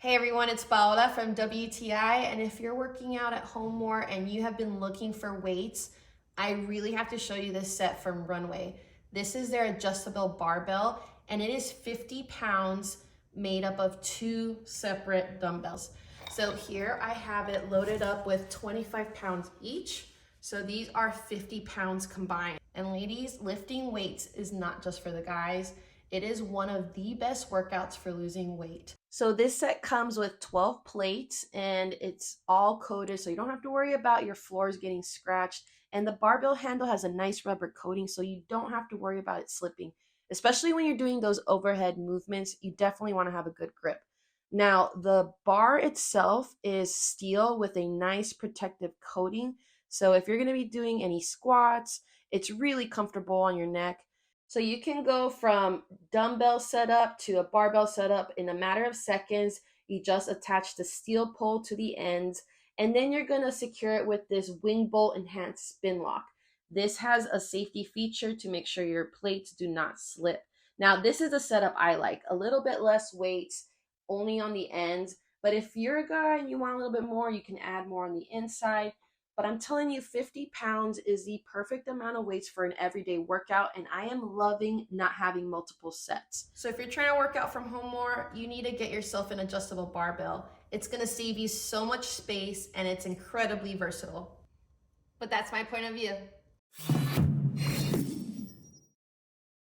Hey everyone, it's Paola from WTI, and if you're working out at home more and you have been looking for weights, I really have to show you this set from RUNWE. This is their adjustable barbell, and it is 50 pounds made up of 2 separate dumbbells. So here I have it loaded up with 25 pounds each. So these are 50 pounds combined. And ladies, lifting weights is not just for the guys. It is one of the best workouts for losing weight. So this set comes with 12 plates and it's all coated, so you don't have to worry about your floors getting scratched. And the barbell handle has a nice rubber coating, so you don't have to worry about it slipping. Especially when you're doing those overhead movements, you definitely want to have a good grip. Now, the bar itself is steel with a nice protective coating. So if you're going to be doing any squats, it's really comfortable on your neck. So you can go from dumbbell setup to a barbell setup in a matter of seconds. You just attach the steel pole to the ends, and then you're going to secure it with this wing bolt enhanced spin lock. This has a safety feature to make sure your plates do not slip. Now, this is a setup I like. A little bit less weights, only on the ends. But if you're a guy and you want a little bit more, you can add more on the inside. But I'm telling you, 50 pounds is the perfect amount of weights for an everyday workout, and I am loving not having multiple sets. So if you're trying to work out from home more, you need to get yourself an adjustable barbell. It's gonna save you so much space, and it's incredibly versatile. But that's my point of view.